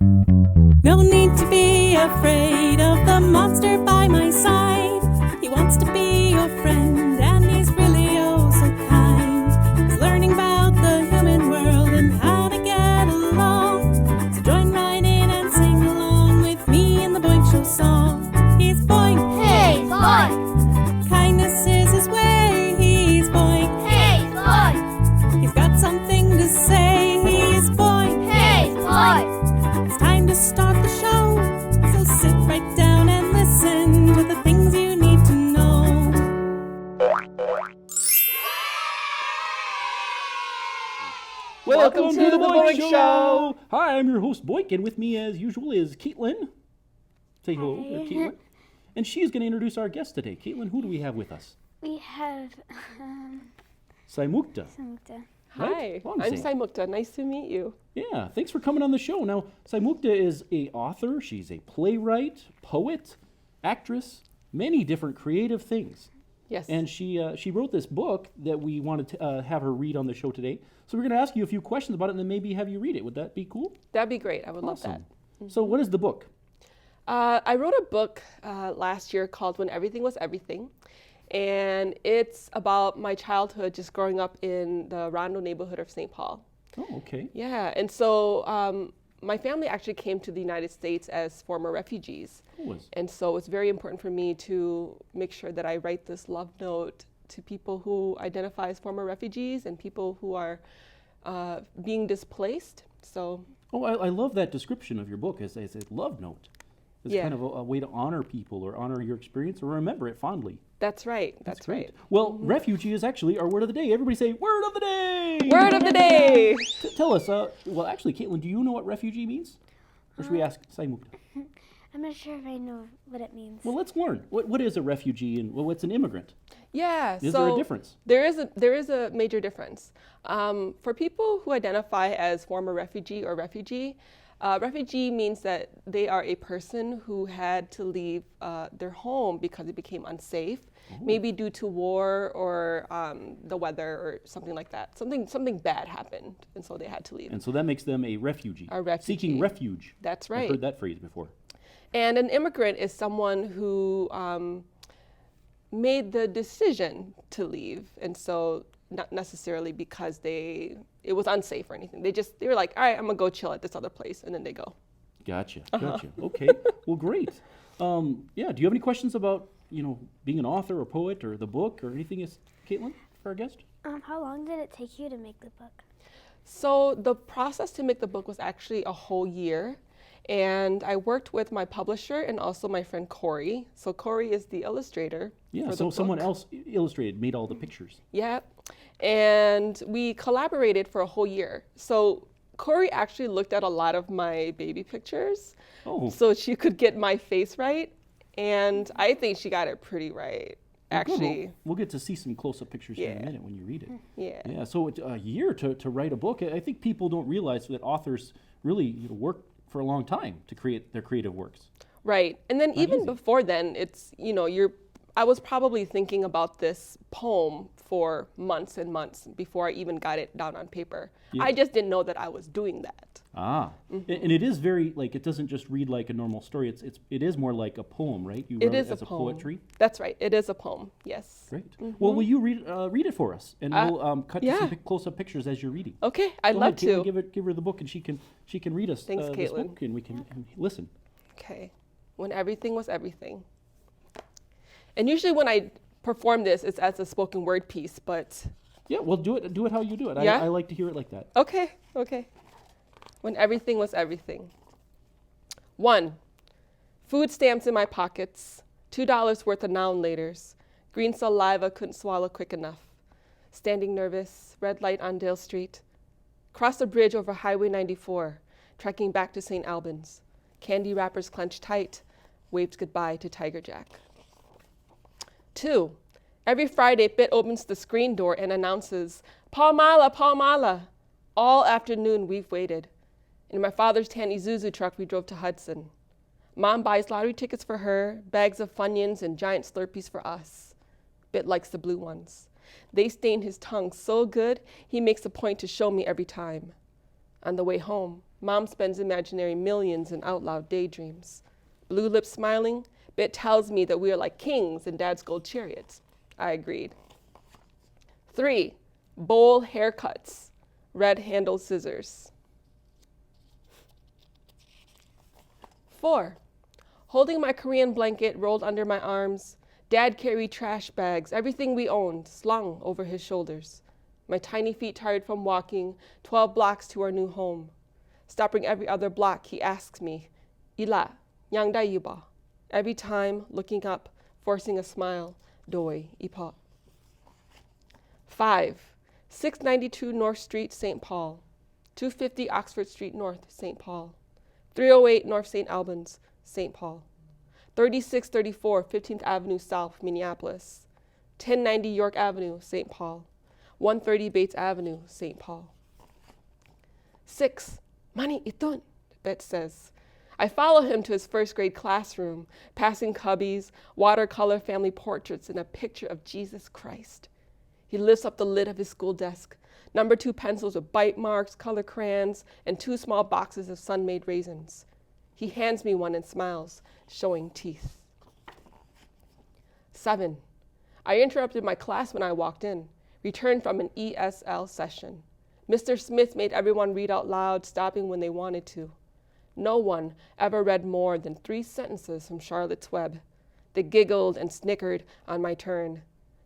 No need to be afraid of the monster by my side. He wants to be your friend, and he's really oh so kind. He's learning about the human world and how to get along. So join right in and sing along with me in the Boink Show song. He's Boink. Hey, Boink. Kindness is his way. He's Boink. Hey, Boink. He's got something to say. He's Boink. Hey, Boink. It's time to start the show, so sit right down and listen to the things you need to know. Welcome to the Boink Show. Hi, I'm your host Boink, and with me as usual is Kaitlyn. Say hello, Kaitlyn. And she is going to introduce our guest today. Kaitlyn, who do we have with us? We have Saymoukda. Saymoukda. Right? Hi, I'm Saymoukda. Nice to meet you. Yeah, thanks for coming on the show. Now, Saymoukda is a author. She's a playwright, poet, actress, many different creative things. Yes. And she wrote this book that we wanted to have her read on the show today. So we're going to ask you a few questions about it and then maybe have you read it. Would that be cool? That'd be great. I would love that. So what is the book? I wrote a book last year called When Everything Was Everything. And it's about my childhood just growing up in the Rondo neighborhood of St. Paul. Oh, okay. Yeah, and so my family actually came to the United States as former refugees. And so it's very important for me to make sure that I write this love note to people who identify as former refugees and people who are being displaced. So. Oh, I love that description of your book as a love note. It's kind of a way to honor people or honor your experience or remember it fondly. That's right. That's great. Right. Well, refugee is actually our word of the day. Everybody say, word of the day! Word of the day! Tell us, well, actually, Kaitlyn, do you know what refugee means? Or should we ask Saymoukda? I'm not sure if I know what it means. Well, let's learn. What is a refugee and what's an immigrant? Yeah. Is there a difference? There is a major difference. For people who identify as former refugee or refugee, refugee means that they are a person who had to leave their home because it became unsafe, maybe due to war or the weather or something like that. Something bad happened, and so they had to leave. And so that makes them a refugee. A refugee. Seeking refuge. That's right. I've heard that phrase before. And an immigrant is someone who made the decision to leave, and so not necessarily because it was unsafe or anything. They were like, all right, I'm gonna go chill at this other place, and then they go. Gotcha. Okay. Well, great. Do you have any questions about being an author or poet or the book or anything, Kaitlyn, for our guest? How long did it take you to make the book? So the process to make the book was actually a whole year. And I worked with my publisher and also my friend Corey. So Corey is the illustrator. Yeah, for so the someone book. else illustrated, made all the pictures. Yeah, and we collaborated for a whole year. So Corey actually looked at a lot of my baby pictures so she could get my face right. And I think she got it pretty right, actually. We'll get to see some close-up pictures in a minute when you read it. Yeah. So it's a year to write a book. I think people don't realize that authors really work for a long time to create their creative works. Right. And then Not even easy. before then, it's, I was probably thinking about this poem for months and months before I even got it down on paper. Yeah. I just didn't know that I was doing that. And it is very, it doesn't just read like a normal story. It is more like a poem, right? You It wrote is it as a a poem. poetry. That's right. It is a poem. Yes. Great. Well, will you read it for us? And we'll cut to some close-up pictures as you're reading. Okay. I'd Go love ahead, to. Kaitlyn, give her the book and she can read us Thanks, this Kaitlyn. book and we can listen. Okay. When everything was everything. And usually when I perform this, it's as a spoken word piece, but. Yeah, well, do it how you do it. Yeah? I like to hear it like that. Okay. When everything was everything. 1, food stamps in my pockets, $2 worth of noun laters, green saliva couldn't swallow quick enough, standing nervous, red light on Dale Street, cross a bridge over Highway 94, trekking back to St. Albans, candy wrappers clenched tight, waved goodbye to Tiger Jack. 2, every Friday, Bit opens the screen door and announces, Palmala, Palmala. All afternoon, we've waited. In my father's tan Isuzu truck, we drove to Hudson. Mom buys lottery tickets for her, bags of Funyuns and giant Slurpees for us. Bit likes the blue ones. They stain his tongue so good, he makes a point to show me every time. On the way home, Mom spends imaginary millions in out loud daydreams. Blue lips smiling, Bit tells me that we are like kings in Dad's gold chariots. I agreed. 3, bowl haircuts, red handled scissors. 4, holding my Korean blanket rolled under my arms, Dad carried trash bags, everything we owned, slung over his shoulders. My tiny feet tired from walking 12 blocks to our new home. Stopping every other block, he asks me, Ila, nyangda yuba? Every time, looking up, forcing a smile, doi ipa. 5, 692 North Street, St. Paul. 250 Oxford Street North, St. Paul. 308 North St. Albans, St. Paul. 3634 15th Avenue South, Minneapolis. 1090 York Avenue, St. Paul. 130 Bates Avenue, St. Paul. 6, Mani itun, Bet says. I follow him to his first grade classroom, passing cubbies, watercolor family portraits, and a picture of Jesus Christ. He lifts up the lid of his school desk, number 2 pencils with bite marks, color crayons, and 2 small boxes of sun-made raisins. He hands me one and smiles, showing teeth. 7, I interrupted my class when I walked in, returned from an ESL session. Mr. Smith made everyone read out loud, stopping when they wanted to. No one ever read more than 3 sentences from Charlotte's Web. They giggled and snickered on my turn.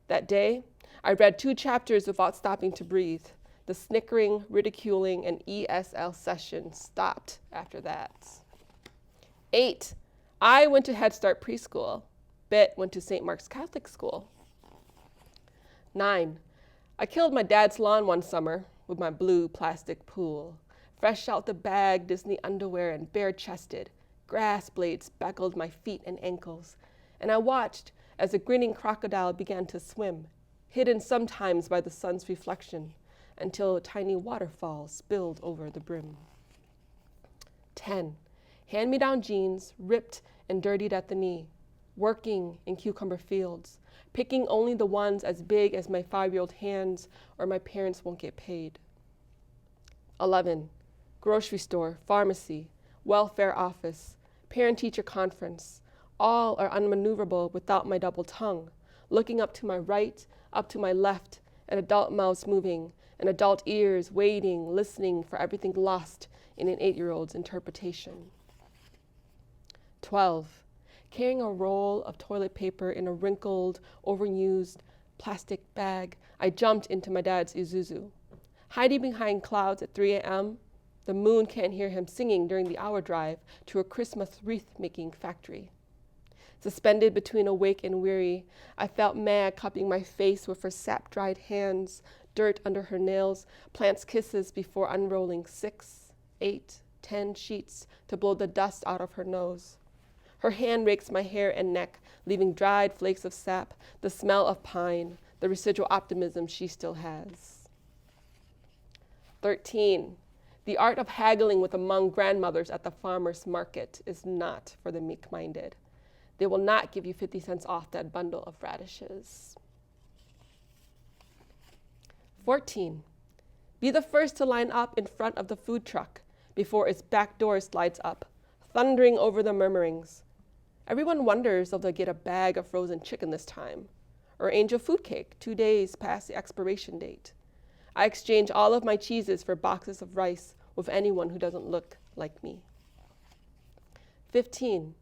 That day, I read 2 chapters without stopping to breathe. The snickering, ridiculing, and ESL session stopped after that. 8, I went to Head Start preschool. Bet went to St. Mark's Catholic School. 9, I killed my dad's lawn one summer with my blue plastic pool. Fresh out the bag, Disney underwear and bare-chested, grass blades speckled my feet and ankles, and I watched as a grinning crocodile began to swim, hidden sometimes by the sun's reflection, until a tiny waterfall spilled over the brim. 10, hand-me-down jeans, ripped and dirtied at the knee, working in cucumber fields, picking only the ones as big as my 5-year-old hands or my parents won't get paid. 11, grocery store, pharmacy, welfare office, parent-teacher conference, all are unmaneuverable without my double tongue, looking up to my right, up to my left, an adult mouths moving, and adult ears waiting, listening for everything lost in an 8-year-old's interpretation. 12, carrying a roll of toilet paper in a wrinkled, overused plastic bag, I jumped into my dad's Isuzu. Hiding behind clouds at 3 a.m., the moon can't hear him singing during the hour drive to a Christmas wreath-making factory. Suspended between awake and weary, I felt Mag cupping my face with her sap-dried hands, dirt under her nails, plants kisses before unrolling 6, 8, 10 sheets to blow the dust out of her nose. Her hand rakes my hair and neck, leaving dried flakes of sap, the smell of pine, the residual optimism she still has. 13, the art of haggling with among grandmothers at the farmer's market is not for the meek-minded. They will not give you 50 cents off that bundle of radishes. 14, be the first to line up in front of the food truck before its back door slides up, thundering over the murmurings. Everyone wonders if they'll get a bag of frozen chicken this time, or angel food cake 2 days past the expiration date. I exchange all of my cheeses for boxes of rice with anyone who doesn't look like me. 15,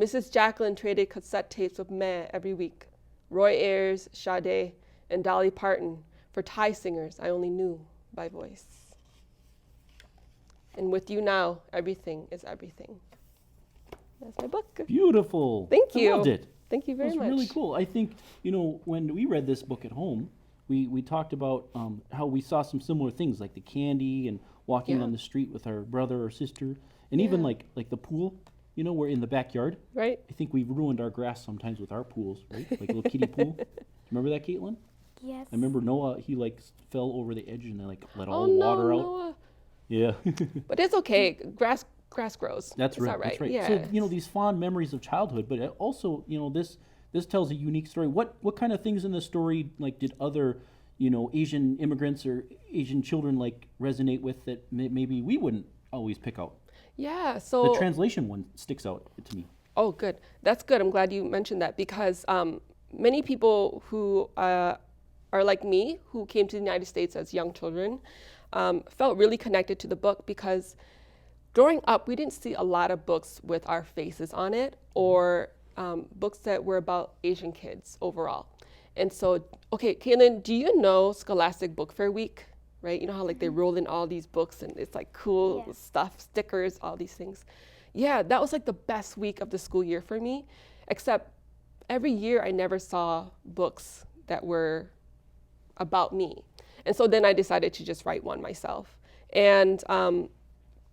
Mrs. Jacqueline traded cassette tapes with Meh every week, Roy Ayers, Sade, and Dolly Parton for Thai singers I only knew by voice. And with you now, everything is everything. That's my book. Beautiful. Thank you. I loved it. Thank you very much. It was really cool. I think, when we read this book at home, we talked about how we saw some similar things, like the candy and walking on the street with our brother or sister, and even like the pool, we're in the backyard. Right. I think we've ruined our grass sometimes with our pools, right? Like a little kiddie pool. Do you remember that, Kaitlyn? Yes. I remember Noah, he fell over the edge and let all Oh, the no, water out. Noah. Yeah. But it's okay. Grass grows. That's It's right. all right. That's right. Yeah. So these fond memories of childhood, but also this tells a unique story. What kind of things in the story did other Asian immigrants or Asian children resonate with that maybe we wouldn't always pick out. Yeah, so... The translation one sticks out to me. Oh, good. That's good. I'm glad you mentioned that because many people who are like me, who came to the United States as young children, felt really connected to the book because growing up, we didn't see a lot of books with our faces on it or books that were about Asian kids overall. And so, okay, Kaitlyn, do you know Scholastic Book Fair Week? Right? You know how like they roll in all these books and it's like cool stuff, stickers, all these things. Yeah, that was like the best week of the school year for me, except every year I never saw books that were about me. And so then I decided to just write one myself. And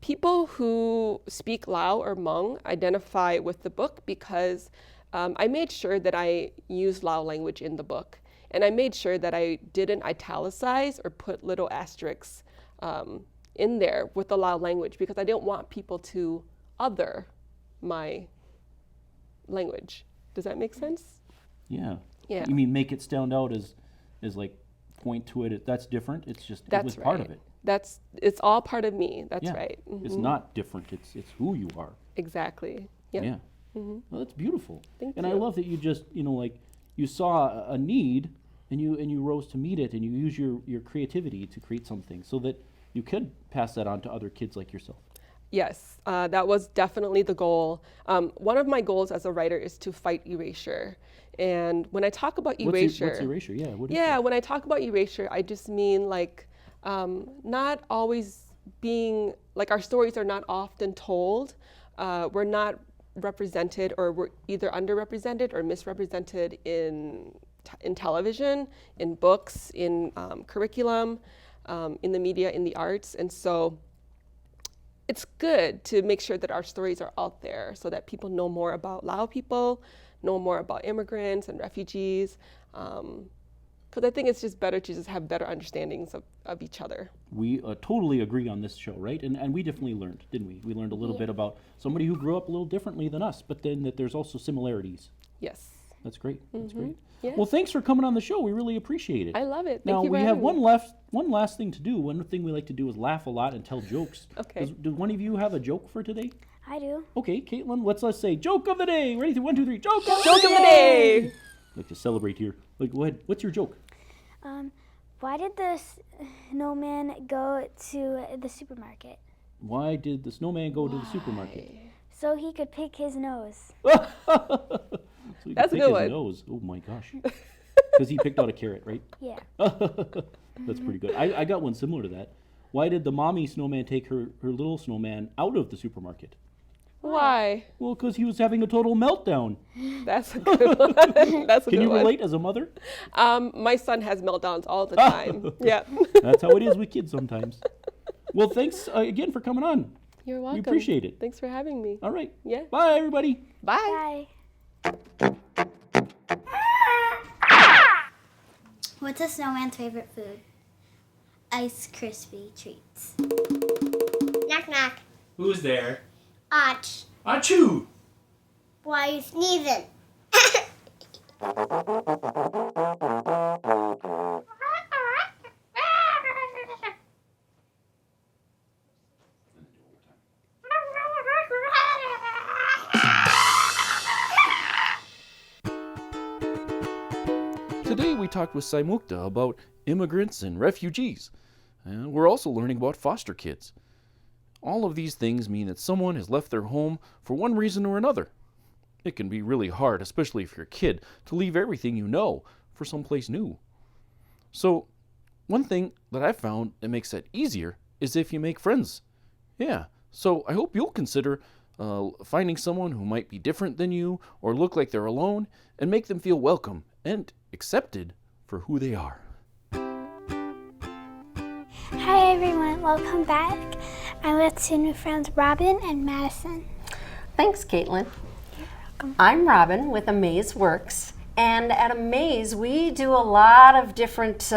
people who speak Lao or Hmong identify with the book because I made sure that I used Lao language in the book. And I made sure that I didn't italicize or put little asterisks in there with the Lao language because I didn't want people to other my language. Does that make sense? Yeah. Yeah. You mean make it stand out as like point to it? That's different. It's just it was part of it. It's all part of me. That's Yeah. right. It's not different. It's who you are. Exactly. Yep. Yeah. Well, that's beautiful. Thank and you. I love that you just like you saw a need and you rose to meet it and you use your creativity to create something so that you could pass that on to other kids like yourself. Yes, that was definitely the goal. One of my goals as a writer is to fight erasure. And when I talk about erasure... What's erasure? Yeah, what is Yeah, that? when I talk about erasure, I just mean like not always being... Like our stories are not often told. We're not represented or we're either underrepresented or misrepresented in television, in books, in curriculum, in the media, in the arts. And so it's good to make sure that our stories are out there so that people know more about Lao people, know more about immigrants and refugees. Because I think it's just better to just have better understandings of each other. We totally agree on this show, right? And we definitely learned, didn't we? We learned a little bit about somebody who grew up a little differently than us, but then that there's also similarities. Yes. That's great. That's great. Yeah. Well, thanks for coming on the show. We really appreciate it. I love it. Now Thank you for we have having me. one last thing to do. One thing we like to do is laugh a lot and tell jokes. Okay. Does one of you have a joke for today? I do. Okay, Kaitlyn, let's say joke of the day. Ready? 1, 2, 3. Joke of Joke of the day. I'd like to celebrate here. Like, go ahead. What's your joke? Why did the snowman go to the supermarket? Why did the snowman go to the supermarket? So he could pick his nose. So he That's could a pick good his one. nose. Oh my gosh. Because he picked out a carrot, right? Yeah. That's pretty good. I got one similar to that. Why did the mommy snowman take her little snowman out of the supermarket? Why? Well, because he was having a total meltdown. That's a good one. That's a Can good you one. relate as a mother? My son has meltdowns all the time. Yeah. That's how it is with kids sometimes. Well, thanks again for coming on. You're welcome. We appreciate it. Thanks for having me. All right. Yeah. Bye, everybody. Bye. Bye. What's a snowman's favorite food? Ice Krispy treats. Knock knock. Who's there? Ach. Achoo! Why are you sneezing? Today we talked with Saymoukda about immigrants and refugees. And we're also learning about foster kids. All of these things mean that someone has left their home for one reason or another. It can be really hard, especially if you're a kid, to leave everything you know for someplace new. So, one thing that I've found that makes that easier is if you make friends. Yeah, so I hope you'll consider finding someone who might be different than you or look like they're alone and make them feel welcome and accepted for who they are. Hi everyone, welcome back. I'm with two new friends, Robin and Madison. Thanks, Kaitlyn. I'm Robin with AMAZE Works, and at AMAZE we do a lot of different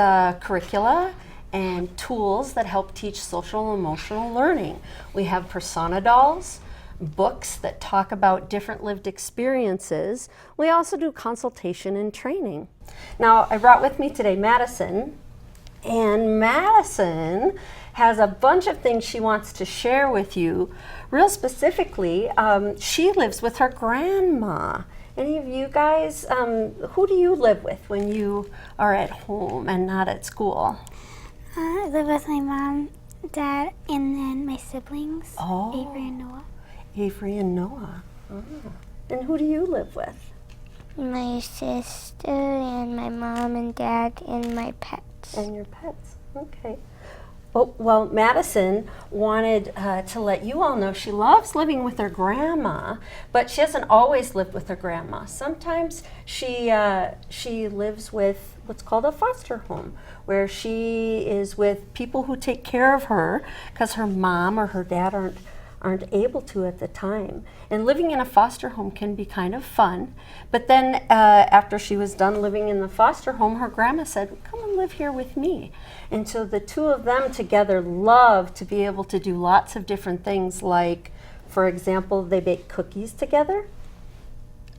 curricula and tools that help teach social and emotional learning. We have persona dolls, books that talk about different lived experiences. We also do consultation and training. Now, I brought with me today Madison, and Madison has a bunch of things she wants to share with you. Real specifically, she lives with her grandma. Any of you guys, who do you live with when you are at home and not at school? I live with my mom, dad, and then my siblings, Oh. Avery and Noah. Avery and Noah. Oh. And who do you live with? My sister and my mom and dad and my pets. And your pets. Okay. Oh, well, Madison wanted to let you all know she loves living with her grandma, but she hasn't always lived with her grandma. Sometimes she lives with what's called a foster home, where she is with people who take care of her because her mom or her dad aren't able to at the time. And living in a foster home can be kind of fun. But then after she was done living in the foster home, her grandma said, come and live here with me. And so the two of them together love to be able to do lots of different things, like, for example, they bake cookies together.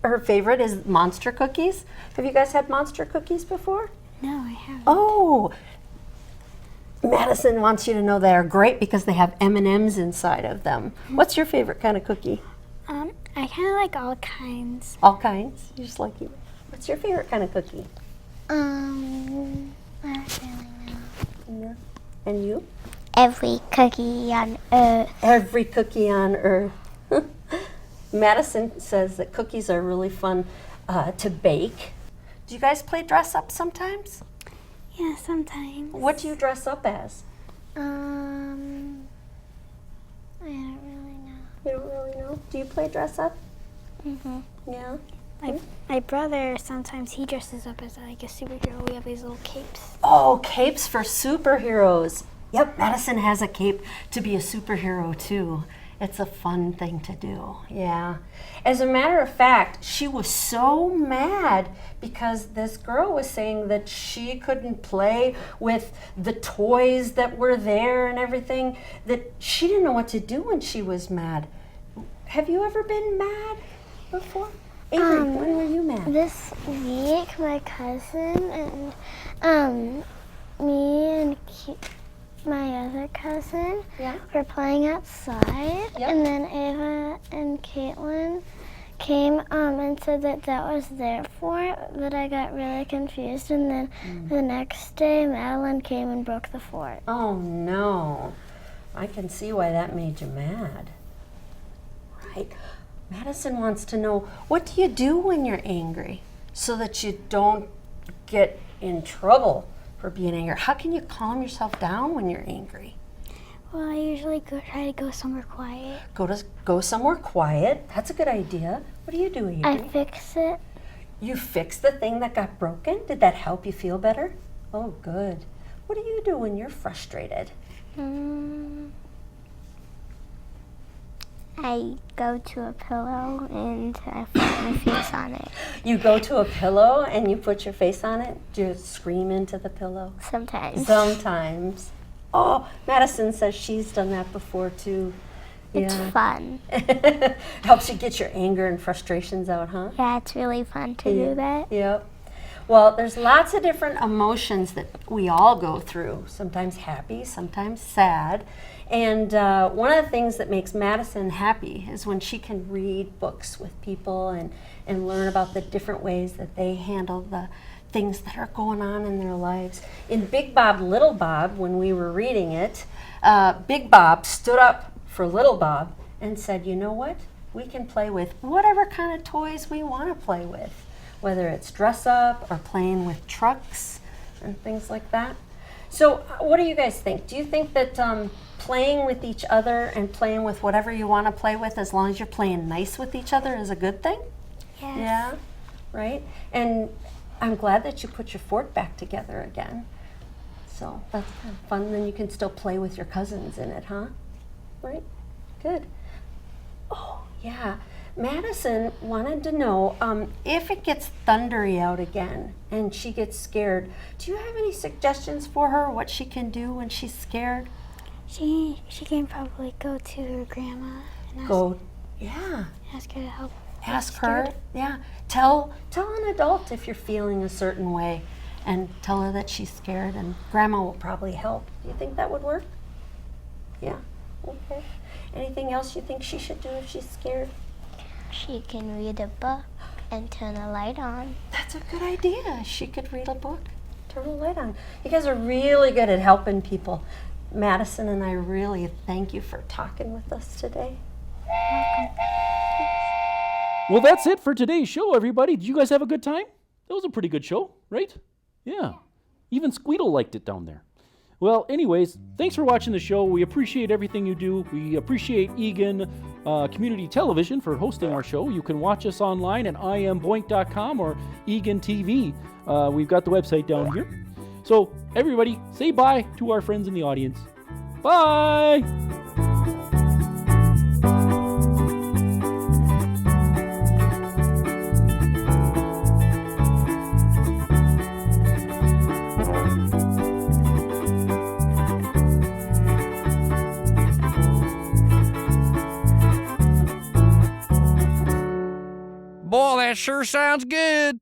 Her favorite is monster cookies. Have you guys had monster cookies before? No, I haven't. Oh, Madison wants you to know they are great because they have M&Ms inside of them. What's your favorite kind of cookie? I kind of like all kinds. All kinds? You just like you. What's your favorite kind of cookie? I don't really know. Yeah. And you? Every cookie on earth. Every cookie on earth. Madison says that cookies are really fun to bake. Do you guys play dress up sometimes? Yeah, sometimes. What do you dress up as? I don't really know. You don't really know? Do you play dress up? Mm-hmm. Yeah. My brother, sometimes he dresses up as like a superhero. We have these little capes. Oh, capes for superheroes. Yep, Madison has a cape to be a superhero too. It's a fun thing to do, yeah. As a matter of fact, she was so mad because this girl was saying that she couldn't play with the toys that were there and everything, that she didn't know what to do when she was mad. Have you ever been mad before? Avery, when were you mad? This week, my cousin and me and my other cousin were playing outside, and then Ava and Kaitlyn came and said that was their fort, but I got really confused, and then the next day Madeline came and broke the fort. Oh no, I can see why that made you mad. Right. Madison wants to know, what do you do when you're angry so that you don't get in trouble for being angry? How can you calm yourself down when you're angry? Well, I usually try to go somewhere quiet. Go somewhere quiet. That's a good idea. What do you do, Avery? I fix it. You fix the thing that got broken? Did that help you feel better? Oh, good. What do you do when you're frustrated? I go to a pillow and I put my face on it. You go to a pillow and you put your face on it? Do you scream into the pillow? Sometimes. Sometimes. Oh, Madison says she's done that before too. It's fun. Helps you get your anger and frustrations out, huh? Yeah, it's really fun to do that. Yep. Well, there's lots of different emotions that we all go through, sometimes happy, sometimes sad. And one of the things that makes Madison happy is when she can read books with people and learn about the different ways that they handle the things that are going on in their lives. In Big Bob, Little Bob, when we were reading it, Big Bob stood up for Little Bob and said, you know what? We can play with whatever kind of toys we want to play with, whether it's dress up or playing with trucks and things like that. So what do you guys think? Do you think that playing with each other and playing with whatever you want to play with, as long as you're playing nice with each other, is a good thing? Yes. Yeah, right? And I'm glad that you put your fort back together again. So that's kind of fun. Then you can still play with your cousins in it, huh? Right? Good. Oh, yeah. Madison wanted to know if it gets thundery out again and she gets scared, do you have any suggestions for her, what she can do when she's scared? She can probably go to her grandma and ask her to help. Ask her, yeah. Tell an adult if you're feeling a certain way and tell her that she's scared, and grandma will probably help. Do you think that would work? Yeah. Okay. Anything else you think she should do if she's scared? She can read a book and turn a light on. That's a good idea. She could read a book, turn a light on. You guys are really good at helping people. Madison and I really thank you for talking with us today. Well, that's it for today's show, everybody. Did you guys have a good time? That was a pretty good show, right? Yeah. Even Squeedle liked it down there. Well, anyways, thanks for watching the show. We appreciate everything you do. We appreciate Egan Community Television for hosting our show. You can watch us online at iamboink.com or Egan TV. We've got the website down here. So, everybody, say bye to our friends in the audience. Bye! Boy, that sure sounds good.